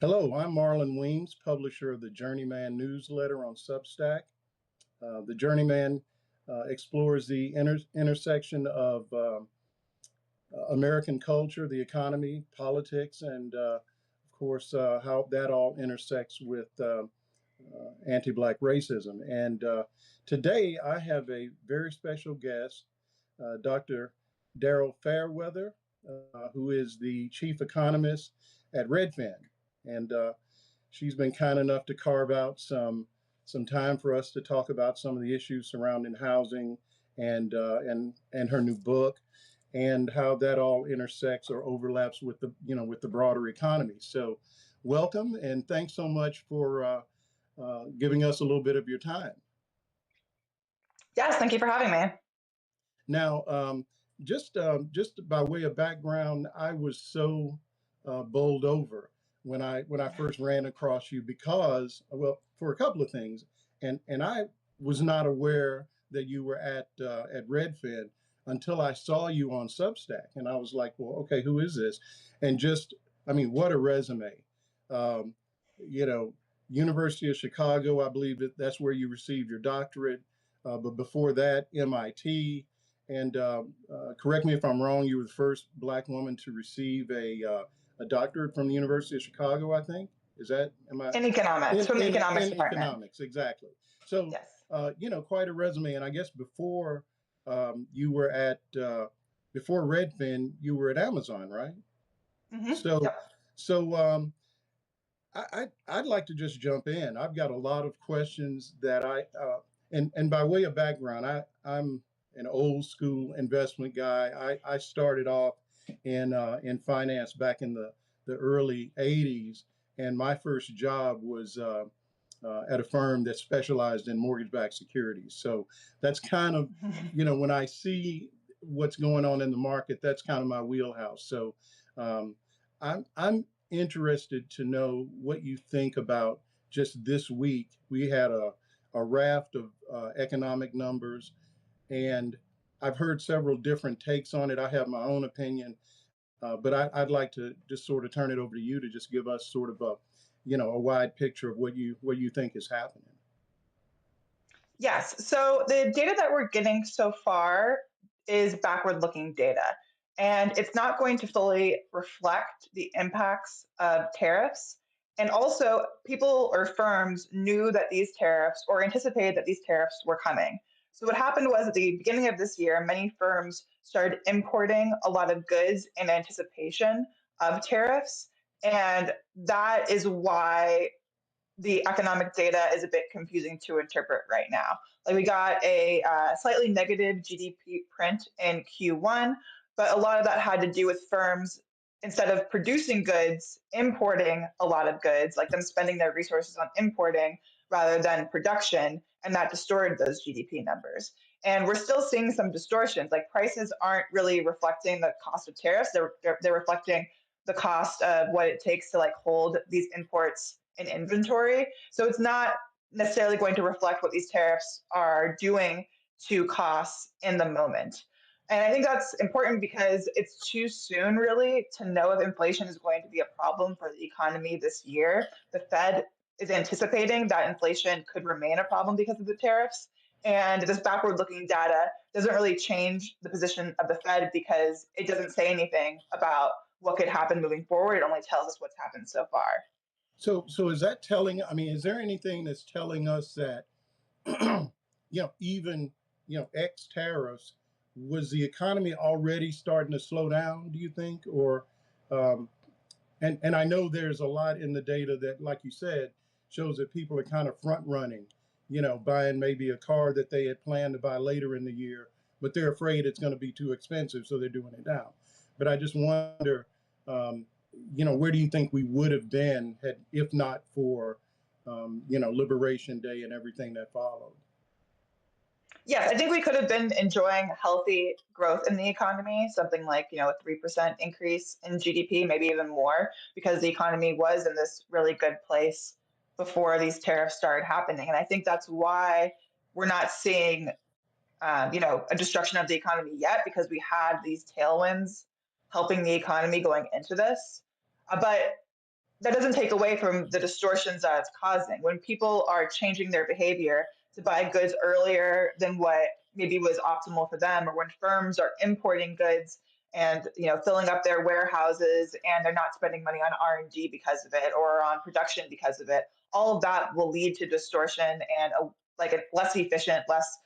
Hello, I'm Marlon Weems, publisher of the Journeyman newsletter on Substack. The Journeyman explores the intersection of American culture, the economy, politics, and of course, how that all intersects with anti-Black racism. And today I have a very special guest, Dr. Daryl Fairweather, who is the chief economist at Redfin. And she's been kind enough to carve out some time for us to talk about some of the issues surrounding housing and her new book and how that all intersects or overlaps with the broader economy. So, welcome and thanks so much for giving us a little bit of your time. Yes, thank you for having me. Now, just by way of background, I was so bowled over when I first ran across you because, well, for a couple of things, and I was not aware that you were at Redfin until I saw you on Substack, and I was like, well, okay, who is this? And just, I mean, what a resume. Um, you know, University of Chicago, I believe that's where you received your doctorate. But before that, MIT. And correct me if I'm wrong, you were the first Black woman to receive a doctorate from the University of Chicago, I think. Is that, am I? In economics, from the economics In department. economics, exactly. So, Yes. quite a resume. And I guess before you were before Redfin, you were at Amazon, right? So, Yep. so I'd like to just jump in. I've got a lot of questions that and by way of background, I'm an old school investment guy. I started off in finance back in the early '80s, and my first job was at a firm that specialized in mortgage-backed securities. So that's kind of, when I see what's going on in the market, that's kind of my wheelhouse. So um, I'm interested to know what you think about just this week. We had a raft of economic numbers, and I've heard several different takes on it. I have my own opinion, but I'd like to just sort of turn it over to you to just give us sort of a wide picture of what you think is happening. Yes. So the data that we're getting so far is backward looking data, and it's not going to fully reflect the impacts of tariffs. And also, people or firms knew that these tariffs or anticipated that these tariffs were coming. So, what happened was at the beginning of this year, many firms started importing a lot of goods in anticipation of tariffs. And that is why the economic data is a bit confusing to interpret right now. Like we got a slightly negative GDP print in Q1, but a lot of that had to do with firms instead of producing goods, importing a lot of goods, like them spending their resources on importing rather than production, and that distorted those GDP numbers. And we're still seeing some distortions. Like prices aren't really reflecting the cost of tariffs; they're reflecting the cost of what it takes to like hold these imports in inventory. So it's not necessarily going to reflect what these tariffs are doing to costs in the moment. And I think that's important because it's too soon, really, to know if inflation is going to be a problem for the economy this year. The Fed is anticipating that inflation could remain a problem because of the tariffs. And this backward looking data doesn't really change the position of the Fed because it doesn't say anything about what could happen moving forward. It only tells us what's happened so far. So is that telling? I mean, is there anything that's telling us that even ex tariffs, was the economy already starting to slow down? Do you think, or um, and I know there's a lot in the data that, like you said, shows that people are kind of front running, buying maybe a car that they had planned to buy later in the year, but they're afraid it's going to be too expensive, so they're doing it now. But I just wonder, um, where do you think we would have been had, if not for, Liberation Day and everything that followed? Yes, I think we could have been enjoying healthy growth in the economy, something like, a 3% increase in GDP, maybe even more, because the economy was in this really good place before these tariffs started happening. And I think that's why we're not seeing, a destruction of the economy yet, because we had these tailwinds helping the economy going into this. But that doesn't take away from the distortions that it's causing. When people are changing their behavior to buy goods earlier than what maybe was optimal for them, or when firms are importing goods and filling up their warehouses and they're not spending money on R&D because of it or on production because of it, all of that will lead to distortion and like a less efficient, less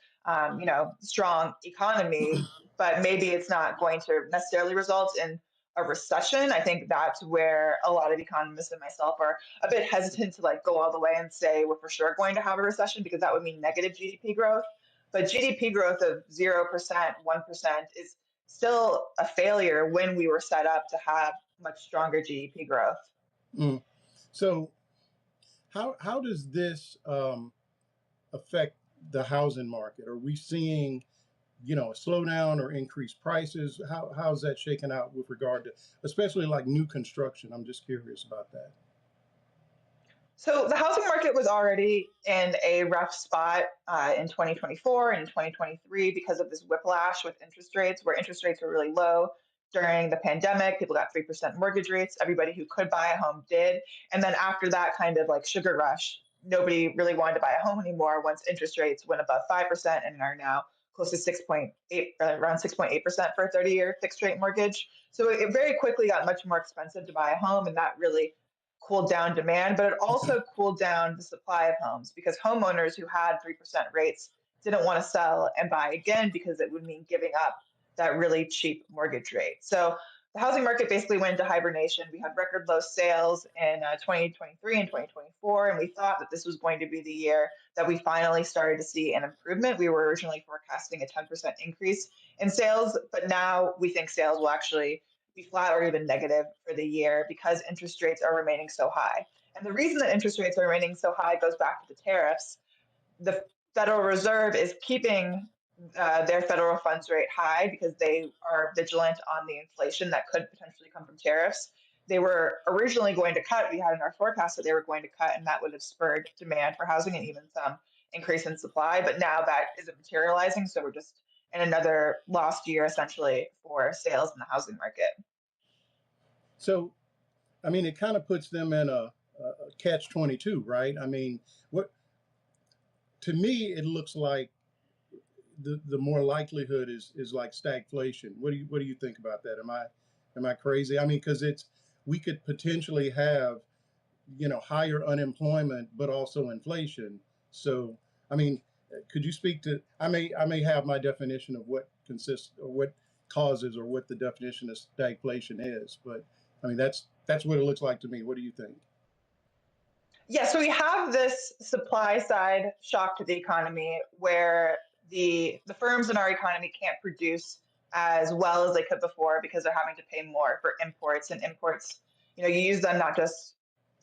strong economy. But maybe it's not going to necessarily result in a recession. I think that's where a lot of economists and myself are a bit hesitant to like go all the way and say we're for sure going to have a recession, because that would mean negative GDP growth. But GDP growth of 0%, 1% is still a failure when we were set up to have much stronger GDP growth. Mm. So how does this affect the housing market? Are we seeing a slowdown or increased prices? How's that shaking out with regard to, especially like new construction? I'm just curious about that. So the housing market was already in a rough spot in 2024 and 2023 because of this whiplash with interest rates, where interest rates were really low during the pandemic. People got 3% mortgage rates. Everybody who could buy a home did. And then after that kind of like sugar rush, nobody really wanted to buy a home anymore once interest rates went above 5% and are now close to 6.8, around 6.8% for a 30-year fixed rate mortgage. So it very quickly got much more expensive to buy a home, and that really cooled down demand, but it also cooled down the supply of homes, because homeowners who had 3% rates didn't want to sell and buy again because it would mean giving up that really cheap mortgage rate. So the housing market basically went into hibernation. We had record low sales in 2023 and 2024, and we thought that this was going to be the year that we finally started to see an improvement. We were originally forecasting a 10% increase in sales, but now we think sales will actually be flat or even negative for the year because interest rates are remaining so high. And the reason that interest rates are remaining so high goes back to the tariffs. The Federal Reserve is keeping their federal funds rate high because they are vigilant on the inflation that could potentially come from tariffs. They were originally going to cut, we had in our forecast that they were going to cut, and that would have spurred demand for housing and even some increase in supply. But now that isn't materializing. So we're just in another lost year essentially for sales in the housing market. So, I mean, it kind of puts them in a catch 22, right? I mean, what to me it looks like the more likelihood is like stagflation. What do you think about that? Am I crazy? I mean, because we could potentially have higher unemployment but also inflation. So, I mean, could you speak to? I may have my definition of what consists or what causes or what the definition of stagflation is, but I mean that's what it looks like to me. What do you think? Yeah, so we have this supply side shock to the economy where the firms in our economy can't produce as well as they could before because they're having to pay more for imports, and imports, you use them not just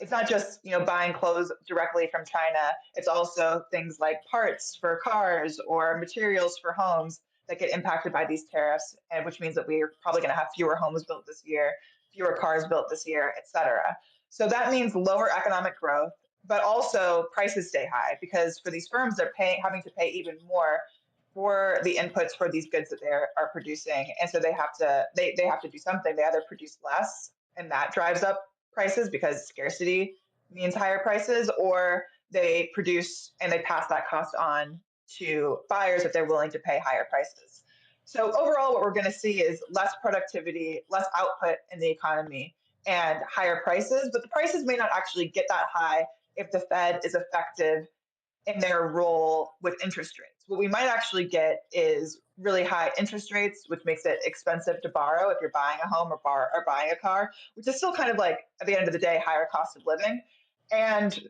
it's not just, buying clothes directly from China. It's also things like parts for cars or materials for homes that get impacted by these tariffs, and which means that we're probably going to have fewer homes built this year, fewer cars built this year, et cetera. So that means lower economic growth, but also prices stay high because for these firms, they're having to pay even more for the inputs for these goods that they are producing, and so they have to do something. They either produce less, and that drives up prices because scarcity means higher prices, or they produce and they pass that cost on to buyers if they're willing to pay higher prices. So overall, what we're going to see is less productivity, less output in the economy, and higher prices. But the prices may not actually get that high if the Fed is effective in their role with interest rates. What we might actually get is really high interest rates, which makes it expensive to borrow if you're buying a home or buying a car, which is still kind of like at the end of the day higher cost of living, and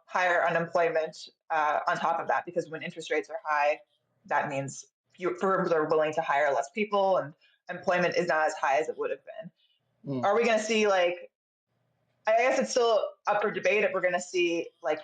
higher unemployment on top of that, because when interest rates are high, that means fewer firms are willing to hire less people, and employment is not as high as it would have been. Mm. Are we going to see like? I guess it's still up for debate if we're going to see like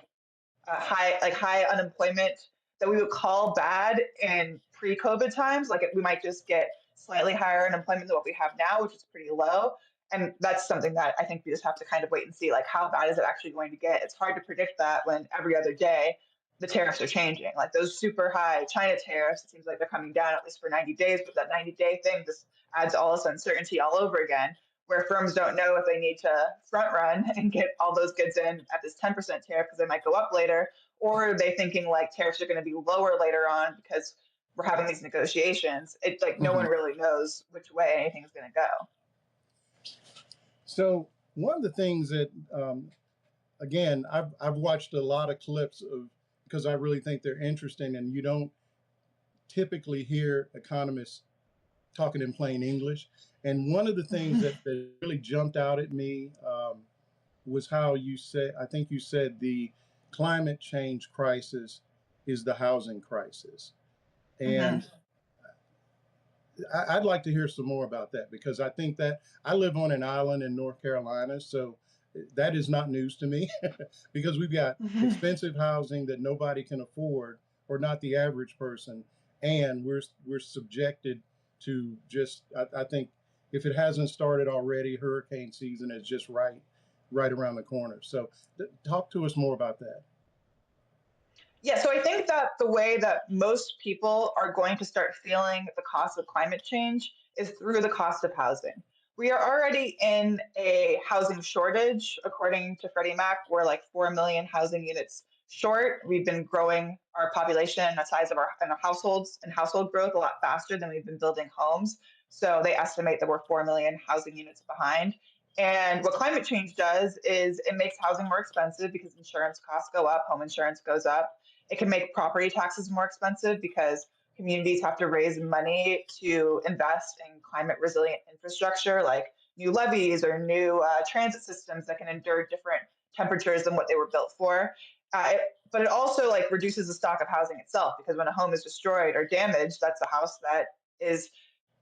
high unemployment that we would call bad in pre-COVID times. Like we might just get slightly higher unemployment than what we have now, which is pretty low. And that's something that I think we just have to kind of wait and see. Like how bad is it actually going to get? It's hard to predict that when every other day the tariffs are changing. Like those super high China tariffs, it seems like they're coming down at least for 90 days, but that 90-day thing just adds all this uncertainty all over again. where firms don't know if they need to front run and get all those goods in at this 10% tariff because they might go up later, or are they thinking like tariffs are going to be lower later on because we're having these negotiations? It's like no one Mhm. really knows which way anything's going to go. So one of the things that, again, I've watched a lot of clips of, because I really think they're interesting, and you don't typically hear economists talking in plain English. And one of the things that really jumped out at me was how you said, I think you said the climate change crisis is the housing crisis. Hmm. And I'd like to hear some more about that, because I think that I live on an island in North Carolina, so that is not news to me because we've got expensive housing that nobody can afford, or not the average person, and we're subjected to just, I think if it hasn't started already, hurricane season is just right around the corner. So talk to us more about that. Yeah, so I think that the way that most people are going to start feeling the cost of climate change is through the cost of housing. We are already in a housing shortage. According to Freddie Mac, we're like 4 million housing units short. We've been growing our population and the size of our households and household growth a lot faster than we've been building homes. So they estimate that we're 4 million housing units behind. And what climate change does is it makes housing more expensive because insurance costs go up, home insurance goes up. It can make property taxes more expensive because communities have to raise money to invest in climate resilient infrastructure like new levees or new transit systems that can endure different temperatures than what they were built for. But it also like reduces the stock of housing itself, because when a home is destroyed or damaged, that's a house that is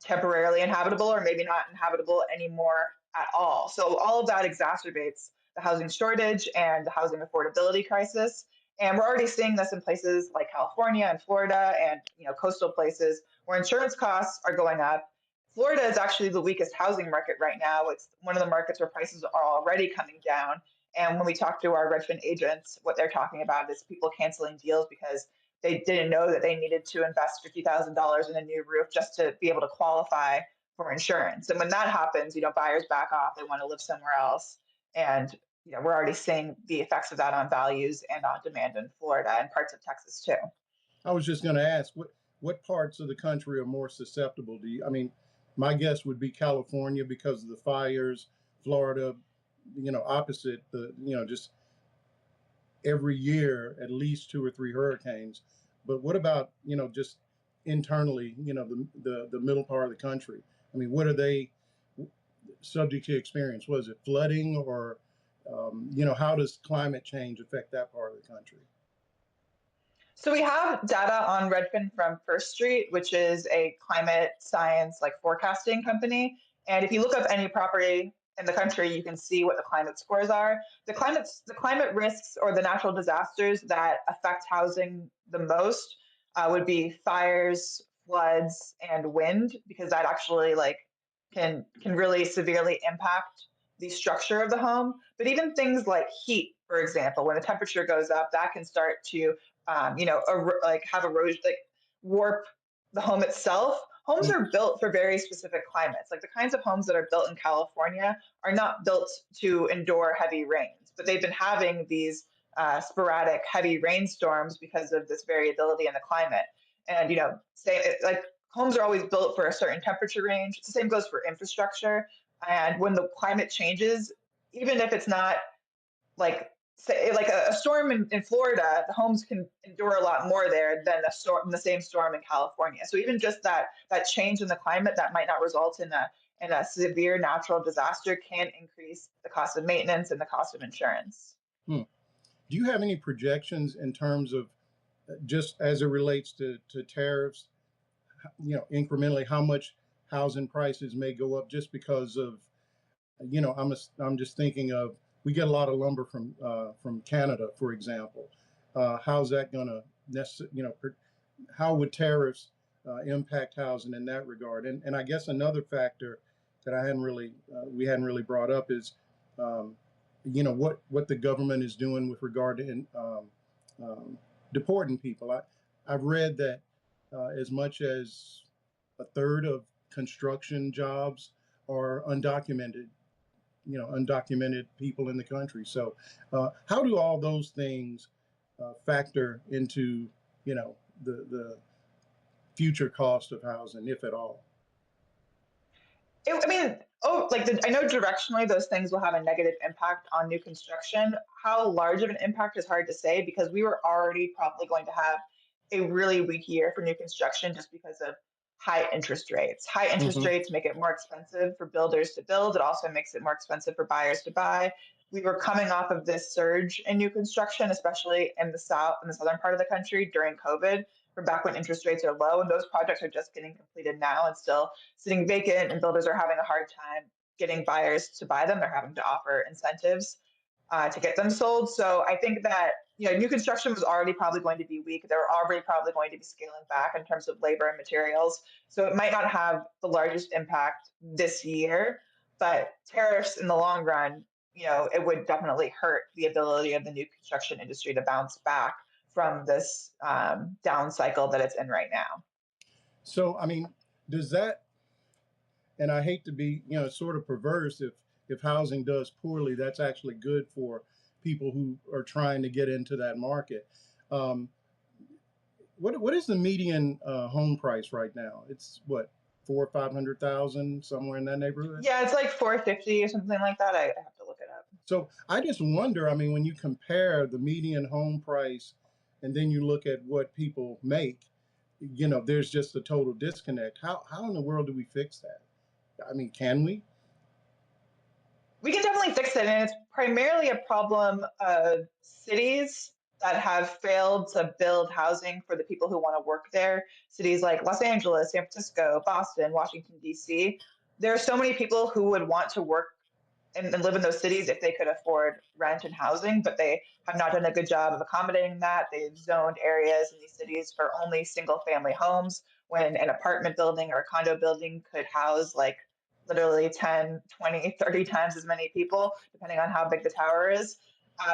temporarily inhabitable or maybe not inhabitable anymore at all. So all of that exacerbates the housing shortage and the housing affordability crisis. And we're already seeing this in places like California and Florida and coastal places where insurance costs are going up. Florida is actually the weakest housing market right now. It's one of the markets where prices are already coming down. And when we talk to our Redfin agents, what they're talking about is people canceling deals because they didn't know that they needed to invest $50,000 in a new roof just to be able to qualify for insurance. And when that happens, buyers back off. They want to live somewhere else. And we're already seeing the effects of that on values and on demand in Florida and parts of Texas too. I was just going to ask, what parts of the country are more susceptible? I mean, my guess would be California because of the fires, Florida, opposite just every year at least two or three hurricanes. But what about, just internally, the middle part of the country? I mean, what are they subject to experience? Was it flooding, or how does climate change affect that part of the country? So we have data on Redfin from First Street, which is a climate science like forecasting company. And if you look up any property in the country, you can see what the climate scores are. The climate risks or the natural disasters that affect housing the most would be fires, floods, and wind, because that actually like can really severely impact the structure of the home. But even things like heat, for example, when the temperature goes up, that can start to like have erosion, like warp the home itself. Homes are built for very specific climates. Like the kinds of homes that are built in California are not built to endure heavy rains, but they've been having these sporadic heavy rainstorms because of this variability in the climate. And say like homes are always built for a certain temperature range. The same goes for infrastructure. And when the climate changes, even if it's not like say like a storm in Florida, the homes can endure a lot more there than the same storm in California. So even just that change in the climate that might not result in a severe natural disaster can increase the cost of maintenance and the cost of insurance. Hmm. Do you have any projections in terms of, just as it relates to tariffs, incrementally, how much housing prices may go up just because of, I'm just thinking of, we get a lot of lumber from Canada, for example. How's that going to how would tariffs impact housing in that regard? And I guess another factor that we hadn't really brought up is, what the government is doing with regard to deporting people. I've read that as much as a third of construction jobs are undocumented undocumented people in the country. So, how do all those things factor into the future cost of housing, if at all? I mean, I know directionally those things will have a negative impact on new construction. How large of an impact is hard to say because we were already probably going to have a really weak year for new construction just because of high interest rates. High interest Hmm. rates make it more expensive for builders to build. It also makes it more expensive for buyers to buy. We were coming off of this surge in new construction, especially in the south, in the southern part of the country during COVID, from back when interest rates are low, and those projects are just getting completed now and still sitting vacant, and builders are having a hard time getting buyers to buy them. They're having to offer incentives to get them sold. So I think that new construction was already probably going to be weak. They were already probably going to be scaling back in terms of labor and materials. So it might not have the largest impact this year, but tariffs in the long run, it would definitely hurt the ability of the new construction industry to bounce back from this down cycle that it's in right now. So, I mean, does that, and I hate to be, sort of perverse, if housing does poorly, that's actually good for people who are trying to get into that market. Um, what is the median home price right now? It's what, 400,000 or 500,000, somewhere in that neighborhood. Yeah, it's like 450 or something like that. I have to look it up. So I just wonder. I mean, when you compare the median home price, and then you look at what people make, there's just a total disconnect. How in the world do we fix that? I mean, can we? We can definitely fix it, and it's primarily a problem of cities that have failed to build housing for the people who want to work there. Cities like Los Angeles, San Francisco, Boston, Washington, D.C. There are so many people who would want to work and live in those cities if they could afford rent and housing, but they have not done a good job of accommodating that. They've zoned areas in these cities for only single family homes when an apartment building or a condo building could house like literally 10, 20, 30 times as many people, depending on how big the tower is.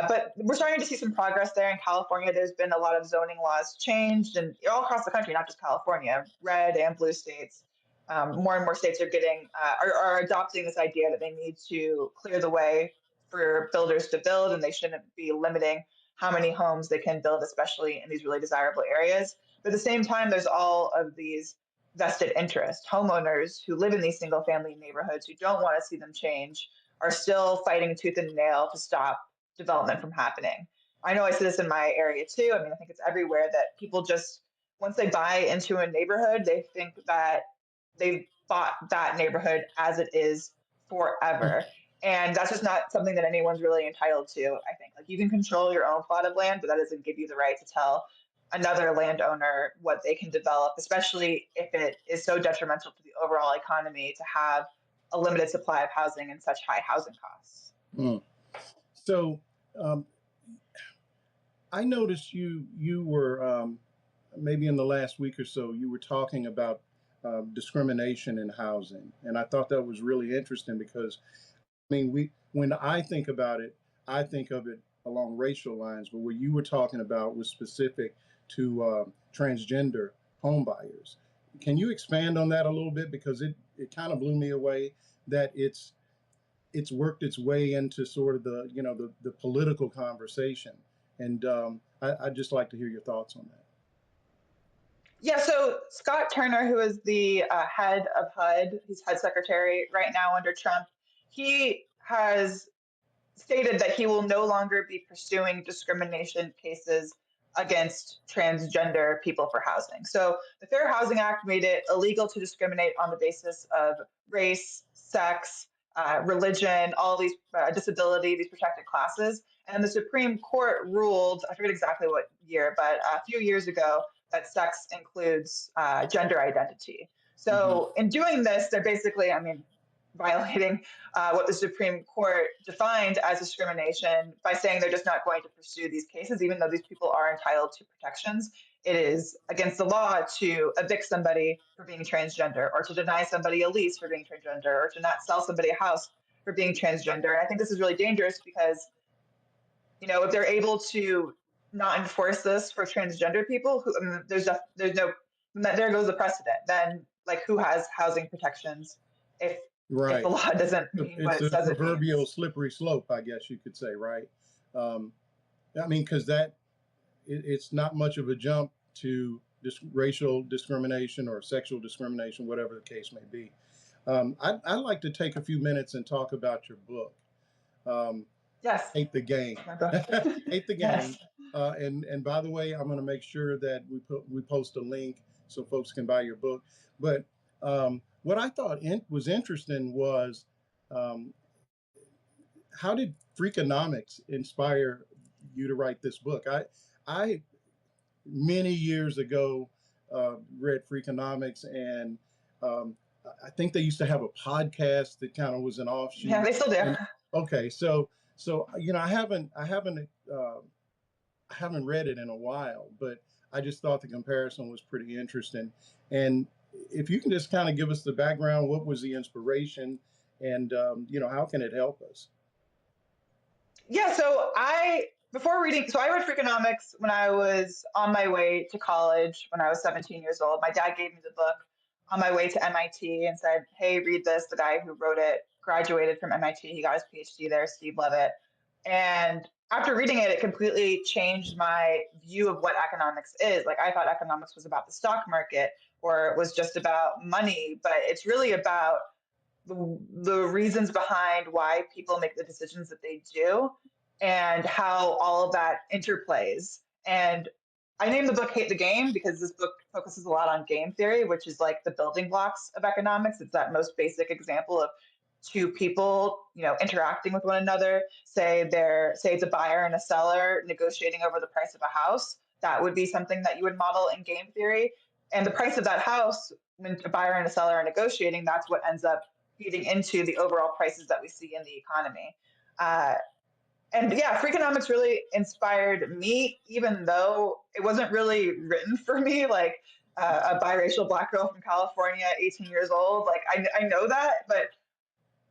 But we're starting to see some progress there in California. There's been a lot of zoning laws changed, and all across the country, not just California, red and blue states. More and more states are getting are adopting this idea that they need to clear the way for builders to build, and they shouldn't be limiting how many homes they can build, especially in these really desirable areas. But at the same time, there's all of these vested interest. Homeowners who live in these single family neighborhoods who don't want to see them change are still fighting tooth and nail to stop development from happening. I know I see this in my area too. I mean, I think it's everywhere that people just, once they buy into a neighborhood, they think that they've bought that neighborhood as it is forever. And that's just not something that anyone's really entitled to, I think. Like, you can control your own plot of land, but that doesn't give you the right to tell another landowner what they can develop, especially if it is so detrimental to the overall economy to have a limited supply of housing and such high housing costs. Mm. So um, I noticed you were maybe in the last week or so you were talking about discrimination in housing, and I thought that was really interesting because I mean, when I think about it, I think of it along racial lines, but what you were talking about was specific to transgender home buyers. Can you expand on that a little bit? Because it kind of blew me away that it's worked its way into sort of the political conversation, and I'd just like to hear your thoughts on that. Yeah, so Scott Turner, who is the head of HUD, he's HUD secretary right now under Trump, he has stated that he will no longer be pursuing discrimination cases against transgender people for housing. So the Fair Housing Act made it illegal to discriminate on the basis of race, sex, religion, all these disability, these protected classes. And the Supreme Court ruled, I forget exactly what year, but a few years ago, that sex includes gender identity. Mm-hmm. So in doing this, they're basically, I mean, violating what the Supreme Court defined as discrimination by saying they're just not going to pursue these cases, even though these people are entitled to protections. It is against the law to evict somebody for being transgender, or to deny somebody a lease for being transgender, or to not sell somebody a house for being transgender. And I think this is really dangerous because, if they're able to not enforce this for transgender people, there's no, there goes the precedent. Then, like, who has housing protections if if the Right. law doesn't mean what It's it a says it proverbial means. slippery slope, I guess you could say, right? Um, I mean, because that it's not much of a jump to racial discrimination or sexual discrimination, whatever the case may be. I'd like to take a few minutes and talk about your book. Um, Yes, Hate the Game. my book. Hate the Yes. Game. And by the way, I'm going to make sure that we post a link so folks can buy your book. But what I thought was interesting was, um, how did Freakonomics inspire you to write this book? I many years ago read Freakonomics, and um, I think they used to have a podcast that kind of was an Yeah, offshoot. they still do. And okay, so I haven't read it in a while, but I just thought the comparison was pretty interesting. And if you can just kind of give us the background, what was the inspiration, and how can it help us? Yeah, before reading, so I read Freakonomics when I was on my way to college when I was 17 years old. My dad gave me the book on my way to MIT and said, "Hey, read this." The guy who wrote it graduated from MIT. He got his PhD there, Steve Levitt. And after reading it, it completely changed my view of what economics is. Like I thought economics was about the stock market or it was just about money, but it's really about the reasons behind why people make the decisions that they do and how all of that interplays. And I named the book Hate the Game because this book focuses a lot on game theory, which is like the building blocks of economics. It's that most basic example of two people, interacting with one another. Say it's a buyer and a seller negotiating over the price of a house. That would be something that you would model in game theory. And the price of that house, when a buyer and a seller are negotiating, that's what ends up feeding into the overall prices that we see in the economy. Uh, and yeah, Freakonomics really inspired me, even though it wasn't really written for me. Like a biracial black girl from California, 18 years old. Like I know that, but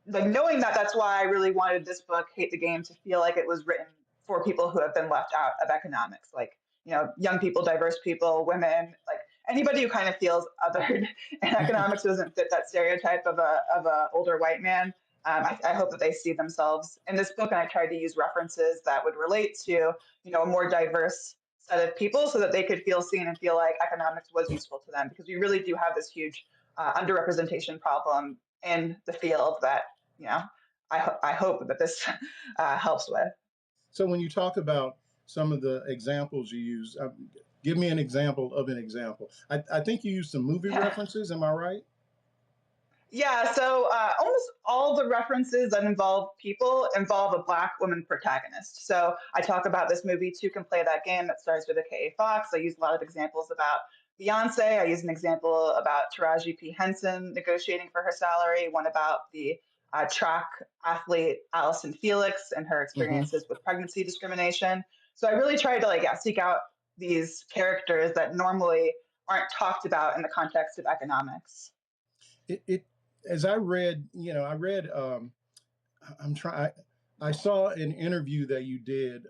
like knowing that, that's why I really wanted this book, Hate the Game, to feel like it was written for people who have been left out of economics, like young people, diverse people, women, like anybody who kind of feels othered. And economics doesn't fit that stereotype of a older white man. I hope that they see themselves in this book, and I tried to use references that would relate to a more diverse set of people, so that they could feel seen and feel like economics was useful to them, because we really do have this huge underrepresentation problem in the field that you know I hope that this helps with. So when you talk about some of the examples you use, give me an example of an example. I think you used some movie Yeah. references. Am I right? Yeah, so almost all the references that involve people involve a black woman protagonist. So I talk about this movie Two Can Play That Game that stars with A.K.A. Fox. I use a lot of examples about Beyonce. I use an example about Taraji P. Henson negotiating for her salary, one about the track athlete Allison Felix and her Hmm. experiences with pregnancy discrimination. So I really tried to seek out these characters that normally aren't talked about in the context of economics. It as I read, I'm trying. I saw an interview that you did,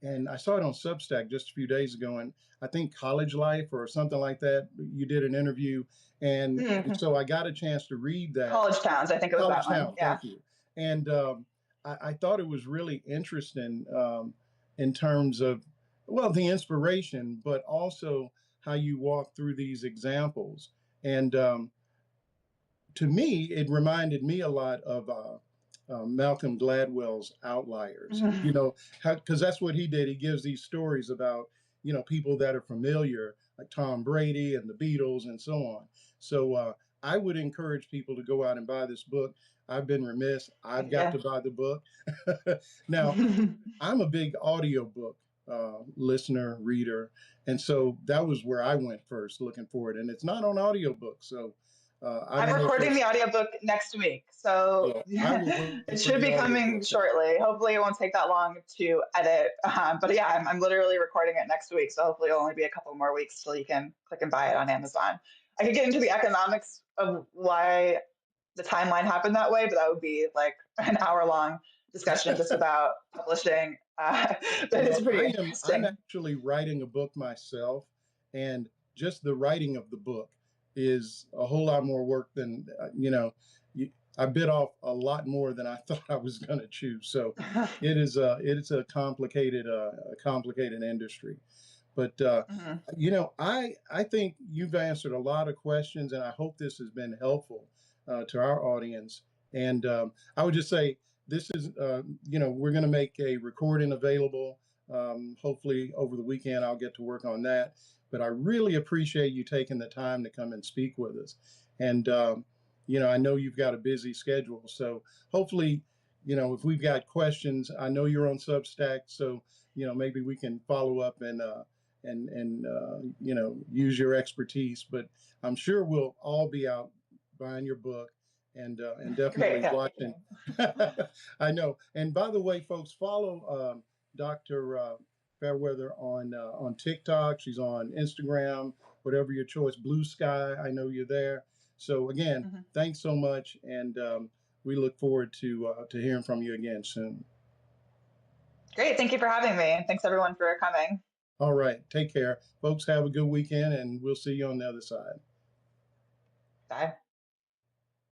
and I saw it on Substack just a few days ago, and I think College Life or something like that. You did an interview, and Mhm. so I got a chance to read that. College Towns, I think it was that College one. Town, Yeah. thank you. And I thought it was really interesting, in terms of, well, the inspiration, but also how you walk through these examples. And to me, it reminded me a lot of Malcolm Gladwell's Outliers. Mhm. Because that's what he did. He gives these stories about people that are familiar, like Tom Brady and the Beatles and so on. So I would encourage people to go out and buy this book. I've been remiss. I've Thank got you. to buy the book. Now, I'm a big audiobook listener, reader, and so that was where I went first looking for it. And it's not on audiobook, so I I'm don't know if recording there's. the audiobook next week. So Well, I will it wait for should the be coming audiobook then. shortly. Hopefully, it won't take that long to edit. But yeah, I'm literally recording it next week. So hopefully, it'll only be a couple more weeks till you can click and buy it on Amazon. I could get into the economics of why the timeline happened that way, but that would be like an hour long discussion just about publishing. But it's Well, pretty I'm interesting. actually writing a book myself, and just the writing of the book is a whole lot more work than I bit off a lot more than I thought I was going to chew. So it is a complicated industry. But Mhm. I think you've answered a lot of questions, and I hope this has been helpful to our audience. And I would just say this is we're going to make a recording available. Hopefully over the weekend I'll get to work on that. But I really appreciate you taking the time to come and speak with us. And I know you've got a busy schedule, so hopefully, if we've got questions, I know you're on Substack, so maybe we can follow up and use your expertise. But I'm sure we'll all be out buying your book and Great. definitely Yeah. Thank watching. I know. And by the way, folks, follow Dr. Fairweather on TikTok. She's on Instagram, whatever your choice. Blue Sky. I know you're there. So again, you. thanks so much, and we look forward to hearing from you again soon. Great. Thank you for having me. And thanks everyone for coming. All right, take care, folks. Have a good weekend, and we'll see you on the other side. Bye.